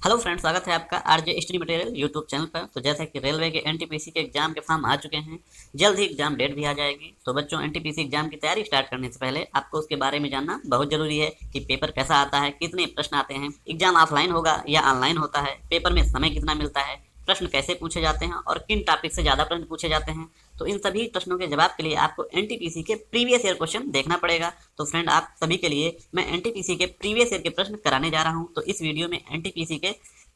Hello friends, स्वागत है आपका RJ study material YouTube channel पर। तो जैसा कि रेलवे के एनटीपीसी के एग्जाम के फॉर्म आ चुके हैं, जल्द ही एग्जाम डेट भी आ जाएगी। तो बच्चों, एनटीपीसी एग्जाम की तैयारी स्टार्ट करने से पहले आपको उसके बारे में जानना बहुत जरूरी है कि पेपर कैसा आता है, कितने प्रश्न आते हैं, एग्जाम ऑफलाइन होगा या ऑनलाइन होता है, पेपर में समय कितना मिलता है, प्रश्न कैसे पूछे जाते हैं और किन टॉपिक से ज़्यादा प्रश्न पूछे जाते हैं। तो इन सभी प्रश्नों के जवाब के लिए आपको एनटीपीसी के प्रीवियस ईयर क्वेश्चन देखना पड़ेगा। तो फ्रेंड, आप सभी के लिए मैं एनटीपीसी के प्रीवियस ईयर के प्रश्न कराने जा रहा हूं। तो इस वीडियो में एनटीपीसी के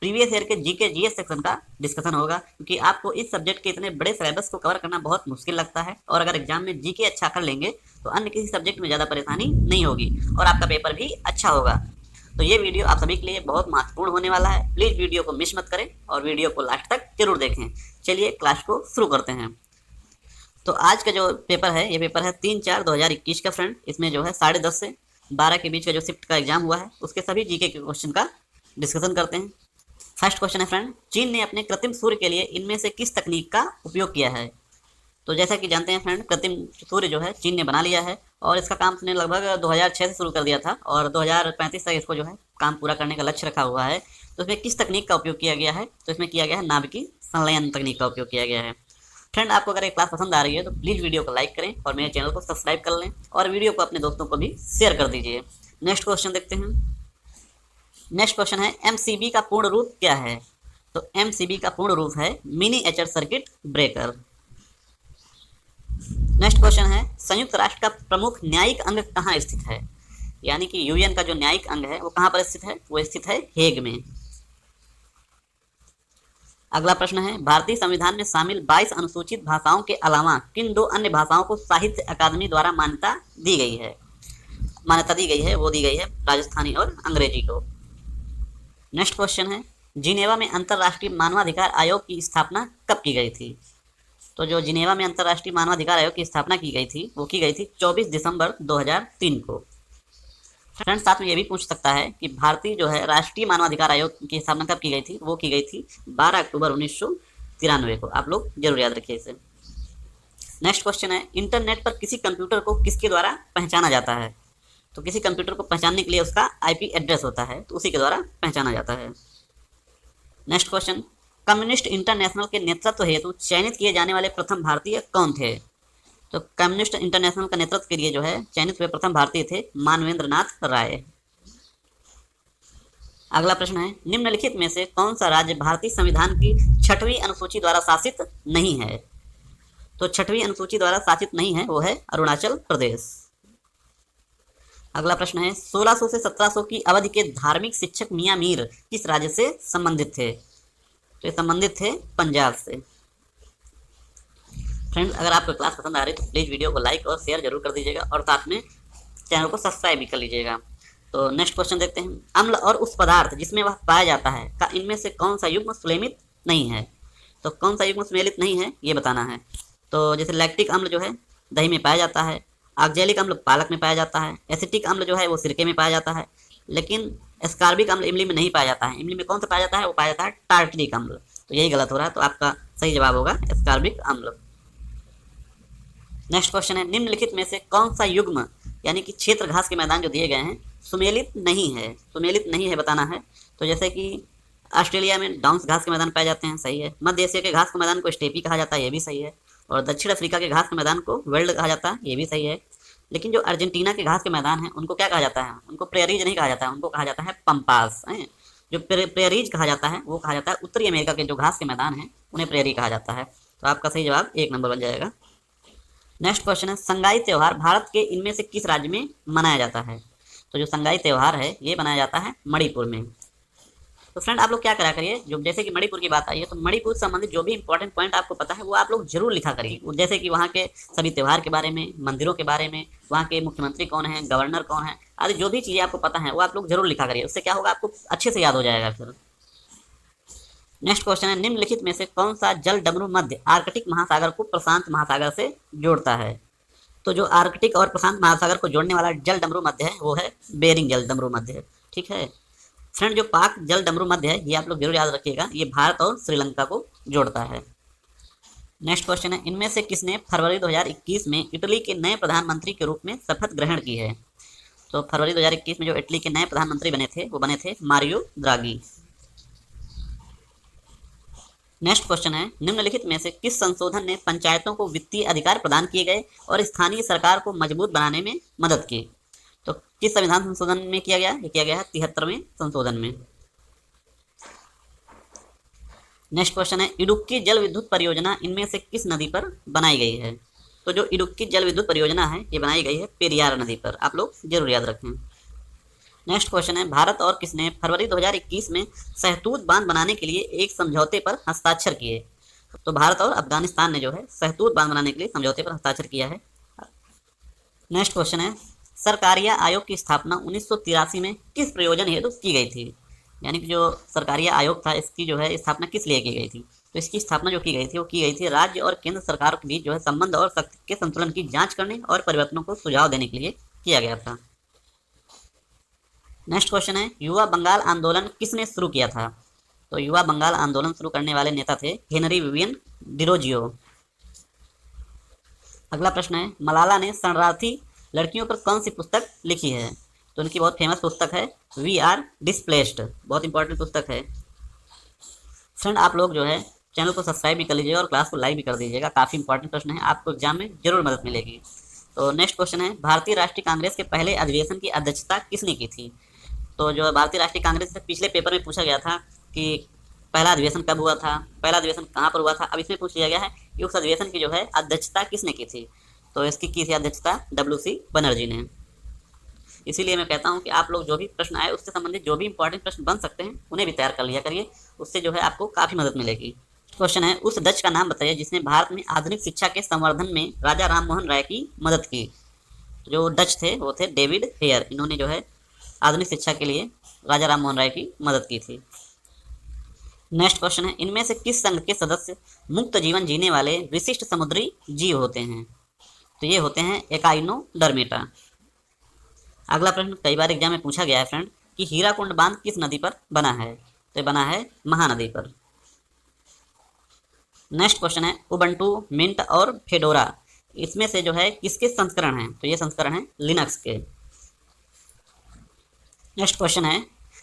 प्रीवियस ईयर के जीके जीएस सेक्शन का डिस्कशन होगा, क्योंकि आपको इस सब्जेक्ट के इतने बड़े सिलेबस को कवर करना बहुत मुश्किल लगता है। और अगर एग्जाम में जीके अच्छा कर लेंगे तो अन्य किसी सब्जेक्ट में ज़्यादा परेशानी नहीं होगी और आपका पेपर भी अच्छा होगा। तो ये वीडियो आप सभी के लिए बहुत महत्वपूर्ण होने वाला है। प्लीज़ वीडियो को मिस मत करें और वीडियो को लास्ट तक जरूर देखें। चलिए क्लास को शुरू करते हैं। तो आज का जो पेपर है, ये पेपर है 3/4/2021 का फ्रेंड। इसमें जो है 10:30 से 12 के बीच का जो शिफ्ट का एग्जाम हुआ है, उसके सभी जीके के क्वेश्चन का डिस्कशन करते हैं। फर्स्ट क्वेश्चन है फ्रेंड, चीन ने अपने कृत्रिम सूर्य के लिए इनमें से किस तकनीक का उपयोग किया है? तो जैसा कि जानते हैं फ्रेंड, कृत्रिम सूर्य जो है चीन ने बना लिया है और इसका काम उसने लगभग 2006 से शुरू कर दिया था और 2035 तक इसको जो है काम पूरा करने का लक्ष्य रखा हुआ है। तो इसमें किस तकनीक का उपयोग किया गया है? तो इसमें किया गया है नाभिकीय संलयन तकनीक का उपयोग किया गया है। फ्रेंड, आपको अगर ये क्लास पसंद आ रही है तो प्लीज़ वीडियो को लाइक करें और मेरे चैनल को सब्सक्राइब कर लें और वीडियो को अपने दोस्तों को भी शेयर कर दीजिए। नेक्स्ट क्वेश्चन देखते हैं। नेक्स्ट क्वेश्चन है, एमसीबी का पूर्ण रूप क्या है? तो एमसीबी का पूर्ण रूप है miniature circuit breaker. Next question है, संयुक्त राष्ट्र का प्रमुख न्यायिक अंग कहाँ स्थित है? यानी कि यूएन का जो न्यायिक अंग है वो कहाँ पर स्थित है? वो स्थित है हेग में। अगला प्रश्न है, भारतीय संविधान में शामिल 22 अनुसूचित भाषाओं के अलावा किन 2 अन्य भाषाओं को साहित्य अकादमी द्वारा मान्यता दी गई है? वो दी गई है राजस्थानी और अंग्रेजी को। नेक्स्ट क्वेश्चन है, जिनेवा में अंतर्राष्ट्रीय मानवाधिकार आयोग की स्थापना कब की गई थी? तो जो जिनेवा में अंतर्राष्ट्रीय मानवाधिकार आयोग की स्थापना की गई थी वो की गई थी 24 दिसंबर 2003 को। फ्रेंड्स, साथ में ये भी पूछ सकता है कि भारतीय जो है राष्ट्रीय मानवाधिकार आयोग की स्थापना कब की गई थी? वो की गई थी 12 अक्टूबर 1993 को। आप लोग जरूर याद रखिए इसे। नेक्स्ट क्वेश्चन है, इंटरनेट पर किसी कंप्यूटर को किसके द्वारा पहचाना जाता है? तो किसी कंप्यूटर को पहचानने के लिए उसका आईपी एड्रेस होता है, तो उसी के द्वारा पहचाना जाता है। नेक्स्ट क्वेश्चन, कम्युनिस्ट इंटरनेशनल के नेतृत्व हेतु चयनित किए जाने वाले प्रथम भारतीय कौन थे? तो कम्युनिस्ट इंटरनेशनल का नेतृत्व के लिए जो है चयनित हुए प्रथम भारतीय थे मानवेंद्र नाथ राय। अगला प्रश्न है, निम्नलिखित में से कौन सा राज्य भारतीय संविधान की 6वीं अनुसूची द्वारा शासित नहीं है? तो 6वीं अनुसूची द्वारा शासित नहीं है वो है अरुणाचल प्रदेश। अगला प्रश्न है, 1600 से 1700 की अवधि के धार्मिक शिक्षक मियां मीर किस राज्य से संबंधित थे? तो ये संबंधित थे पंजाब से। फ्रेंड्स, अगर आपको क्लास पसंद आ रही है तो प्लीज़ वीडियो को लाइक और शेयर जरूर कर दीजिएगा और साथ में चैनल को सब्सक्राइब भी कर लीजिएगा। तो नेक्स्ट क्वेश्चन देखते हैं, अम्ल और उस पदार्थ जिसमें वह पाया जाता है का इनमें से कौन सा युग्म सुमेलित नहीं है? तो कौन सा युग्म सुमेलित नहीं है ये बताना है। तो जैसे लैक्टिक अम्ल जो है दही में पाया जाता है, ऑक्जेलिक अम्ल पालक में पाया जाता है, एसिटिक अम्ल जो है वो सिरके में पाया जाता है, लेकिन एस्कॉर्बिक अम्ल इमली में नहीं पाया जाता है। इमली में कौन सा पाया जाता है? वो पाया जाता है टार्टरिक अम्ल। तो यही गलत हो रहा है, तो आपका सही जवाब होगा एस्कॉर्बिक अम्ल। नेक्स्ट क्वेश्चन है, निम्नलिखित में से कौन सा युग्म यानी कि क्षेत्र घास के मैदान जो दिए गए हैं सुमेलित नहीं है? सुमेलित नहीं है बताना है। तो जैसे कि ऑस्ट्रेलिया में डाउन्स घास के मैदान पाए जाते हैं, सही है। मध्य एशिया के घास के मैदान को स्टेपी कहा जाता है, ये भी सही है। और दक्षिण अफ्रीका के घास के मैदान को वेल्ड कहा जाता है, ये भी सही है। लेकिन जो अर्जेंटीना के घास के मैदान हैं उनको क्या कहा जाता है? उनको प्रेरीज नहीं कहा जाता है, उनको कहा जाता है पम्पास। जो प्रेरीज कहा जाता है वो कहा जाता है उत्तरी अमेरिका के जो घास के मैदान हैं उन्हें प्रेरी कहा जाता है। तो आपका सही जवाब 1 नंबर बन जाएगा। नेक्स्ट क्वेश्चन है, संगाई त्यौहार भारत के इनमें से किस राज्य में मनाया जाता है? तो जो संगाई त्यौहार है ये मनाया जाता है मणिपुर में। तो फ्रेंड, आप लोग क्या करा करिए, जो जैसे कि मणिपुर की बात आई है तो मणिपुर से संबंधित जो भी इंपॉर्टेंट पॉइंट आपको पता है वो आप लोग जरूर लिखा करिए। जैसे कि वहाँ के सभी त्यौहार के बारे में, मंदिरों के बारे में, वहाँ के मुख्यमंत्री कौन है, गवर्नर कौन है, आदि जो भी चीज़ें आपको पता है वो आप लोग जरूर लिखा करिए। उससे क्या होगा, आपको अच्छे से याद हो जाएगा फिर। नेक्स्ट क्वेश्चन है, निम्नलिखित में से कौन सा जल डमरू मध्य आर्कटिक महासागर को प्रशांत महासागर से जोड़ता है? तो जो आर्कटिक और प्रशांत महासागर को जोड़ने वाला जल डमरू मध्य है वो है बेरिंग जल डमरू मध्य है। ठीक है फ्रेंड, जो पाक जल डमरू मध्य है ये आप लोग जरूर याद रखिएगा, ये भारत और श्रीलंका को जोड़ता है। नेक्स्ट क्वेश्चन है, इनमें से किसने फरवरी 2021 में इटली के नए प्रधानमंत्री के रूप में शपथ ग्रहण की है? तो फरवरी 2021 में जो इटली के नए प्रधानमंत्री बने थे वो बने थे मारियो द्रागी। नेक्स्ट क्वेश्चन है, निम्नलिखित में से किस संशोधन ने पंचायतों को वित्तीय अधिकार प्रदान किए गए और स्थानीय सरकार को मजबूत बनाने में मदद की? तो किस संविधान संशोधन में किया गया? ये किया गया है 73वें संशोधन में। नेक्स्ट क्वेश्चन है, इडुक्की जल विद्युत परियोजना इनमें से किस नदी पर बनाई गई है? तो जो इडुक्की जल विद्युत परियोजना है ये बनाई गई है पेरियार नदी पर, आप लोग जरूर याद रखें। नेक्स्ट क्वेश्चन है, भारत और किसने फरवरी 2021 में सहतूत बांध बनाने के लिए एक समझौते पर हस्ताक्षर किए? तो भारत और अफगानिस्तान ने जो है सहतूत बांध बनाने के लिए समझौते पर हस्ताक्षर किया है। नेक्स्ट क्वेश्चन है, सरकारिया आयोग की स्थापना 1983 में किस प्रयोजन हेतु की गई थी? यानी कि जो सरकारिया आयोग था इसकी जो है स्थापना किस लिए की गई थी? तो इसकी स्थापना जो की गई थी वो की गई थी राज्य और केंद्र सरकारों के बीच जो है संबंध और शक्ति के संतुलन की जांच करने और परिवर्तनों को सुझाव देने के लिए किया गया था। नेक्स्ट क्वेश्चन है, युवा बंगाल आंदोलन किसने शुरू किया था? तो युवा बंगाल आंदोलन शुरू करने वाले नेता थे हेनरी विवियन डिरोजियो। अगला प्रश्न है, मलाला ने शरणार्थी लड़कियों पर कौन सी पुस्तक लिखी है? तो उनकी बहुत फेमस पुस्तक है वी आर डिस्प्लेस्ड, बहुत इंपॉर्टेंट पुस्तक है। फ्रेंड आप लोग जो है चैनल को सब्सक्राइब भी कर लीजिएगा और क्लास को लाइक भी कर दीजिएगा, काफ़ी इंपॉर्टेंट प्रश्न है, आपको एग्जाम में जरूर मदद मिलेगी। तो नेक्स्ट क्वेश्चन है, भारतीय राष्ट्रीय कांग्रेस के पहले अधिवेशन की अध्यक्षता किसने की थी? तो जो भारतीय राष्ट्रीय कांग्रेस से पिछले पेपर में पूछा गया था कि पहला अधिवेशन कब हुआ था, पहला अधिवेशन कहाँ पर हुआ था, अब इसमें पूछ लिया गया है कि उस अधिवेशन की जो है अध्यक्षता किसने की थी? तो इसकी की थी अध्यक्षता WC बनर्जी ने। इसीलिए मैं कहता हूँ कि आप लोग जो भी प्रश्न आए उससे संबंधित जो भी इंपॉर्टेंट प्रश्न बन सकते हैं उन्हें भी तैयार कर लिया करिए, उससे जो है आपको काफ़ी मदद मिलेगी। क्वेश्चन है, उस डच का नाम बताइए जिसने भारत में आधुनिक शिक्षा के संवर्धन में राजा राम मोहन राय की मदद की। जो डच थे वो थे डेविड हेयर, इन्होंने जो है आधुनिक शिक्षा के लिए राजा राम मोहन राय की मदद की थी। नेक्स्ट क्वेश्चन है, इनमें से किस संघ के सदस्य मुक्त जीवन जीने वाले विशिष्ट समुद्री जीव होते हैं? तो ये होते हैं एकाइनोडर्मेटा। अगला प्रश्न कई बार एग्जाम में पूछा गया है फ्रेंड कि हीराकुंड बांध किस नदी पर बना है? तो बना है महानदी पर। नेक्स्ट क्वेश्चन है, उबंटू, मिंट और फेडोरा इसमें से जो है किसके संस्करण हैं? तो ये संस्करण है लिनक्स के। नेक्स्ट क्वेश्चन है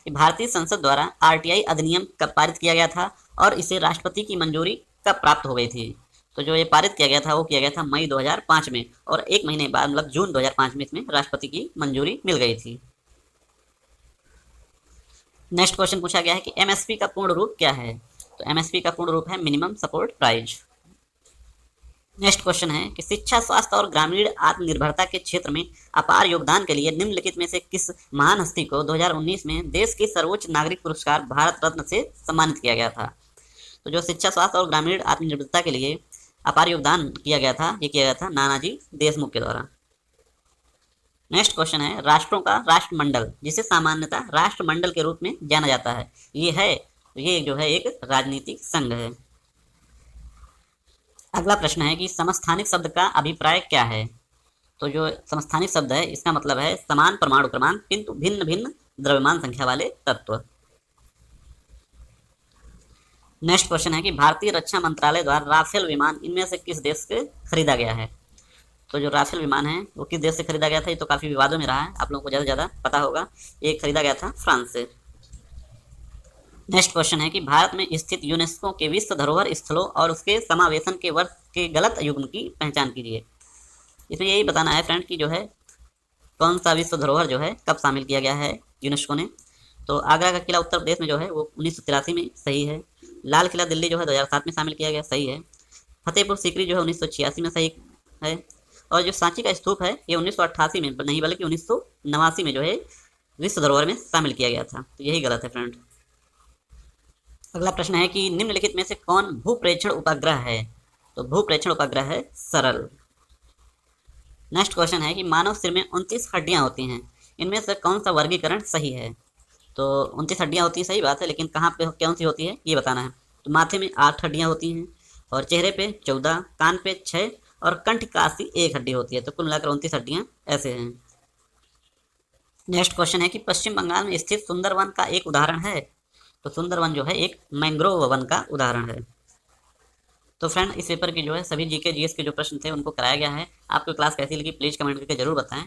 कि भारतीय संसद द्वारा RTI अधिनियम कब पारित किया गया था और इसे राष्ट्रपति की मंजूरी कब प्राप्त हो गई थी? तो जो ये पारित किया गया था वो किया गया था मई 2005 में और एक महीने बाद मतलब जून 2005 में इसमें राष्ट्रपति की मंजूरी मिल गई थी। नेक्स्ट क्वेश्चन पूछा गया है कि MSP का पूर्ण रूप क्या है? तो MSP का पूर्ण रूप है minimum support price. Next question है कि शिक्षा, स्वास्थ्य और ग्रामीण आत्मनिर्भरता के क्षेत्र में अपार योगदान के लिए निम्नलिखित में से किस महान हस्ती को 2019 में देश के सर्वोच्च नागरिक पुरस्कार भारत रत्न से सम्मानित किया गया था? तो जो शिक्षा, स्वास्थ्य और ग्रामीण आत्मनिर्भरता के लिए अपार योगदान किया गया था ये किया गया था नानाजी देशमुख के द्वारा। नेक्स्ट क्वेश्चन है, राष्ट्रों का राष्ट्रमंडल जिसे सामान्यतः राष्ट्रमंडल के रूप में जाना जाता है ये जो है एक राजनीतिक संघ है। अगला प्रश्न है कि समस्थानिक शब्द का अभिप्राय क्या है? तो जो समस्थानिक शब्द है इसका मतलब है समान परमाणु क्रमांक किंतु भिन्न भिन्न द्रव्यमान संख्या वाले तत्व। नेक्स्ट क्वेश्चन है कि भारतीय रक्षा मंत्रालय द्वारा राफेल विमान इनमें से किस देश से खरीदा गया है? तो जो राफेल विमान है वो किस देश से खरीदा गया था? ये तो काफ़ी विवादों में रहा है, आप लोगों को ज़्यादा से ज़्यादा पता होगा, ये खरीदा गया था फ्रांस से। नेक्स्ट क्वेश्चन है कि भारत में स्थित यूनेस्को के विश्व धरोहर स्थलों और उसके समावेशन के वर्ष के गलत युग्म की पहचान कीजिए। इसमें यही बताना है फ्रेंड कि जो है कौन सा विश्व धरोहर जो है कब शामिल किया गया है यूनेस्को ने। तो आगरा का किला उत्तर प्रदेश में जो है वो 1983 में सही है। लाल किला दिल्ली जो है 2007 में शामिल किया गया, सही है। फतेहपुर सीकरी जो है 1986 में सही है। और जो सांची का स्तूप है ये 1988 में नहीं बल्कि 1989 में जो है विश्व धरोहर में शामिल किया गया था, तो यही गलत है फ्रेंड। अगला प्रश्न है कि निम्नलिखित में से कौन भूप्रेक्षण उपग्रह है? तो भूप्रेक्षण उपग्रह है सरल। नेक्स्ट क्वेश्चन है कि मानव सिर में 29 हड्डियां होती हैं, इनमें से कौन सा वर्गीकरण सही है? तो 29 हड्डियां होती हैं, सही बात है, लेकिन कहाँ पे कौन सी होती है ये बताना है। तो माथे में 8 हड्डियां होती हैं और चेहरे पे 14, कान पे 6 और कंठ कासी 1 हड्डी होती है, तो कुल मिलाकर 29 हड्डियां ऐसे हैं। नेक्स्ट क्वेश्चन है कि पश्चिम बंगाल में स्थित सुंदरवन का एक उदाहरण है? तो सुंदरवन जो है एक मैंग्रोव वन का उदाहरण है। तो फ्रेंड इस पेपर के जो है सभी जीके जीएस के जो प्रश्न थे उनको कराया गया है। आपको क्लास कैसी लगी प्लीज़ कमेंट करके जरूर बताएं।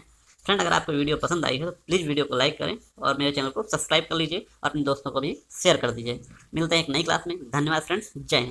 फ्रेंड अगर आपको वीडियो पसंद आई है तो प्लीज़ वीडियो को लाइक करें और मेरे चैनल को सब्सक्राइब कर लीजिए और अपने दोस्तों को भी शेयर कर दीजिए। मिलते हैं एक नई क्लास में। धन्यवाद फ्रेंड्स, जय हिंद।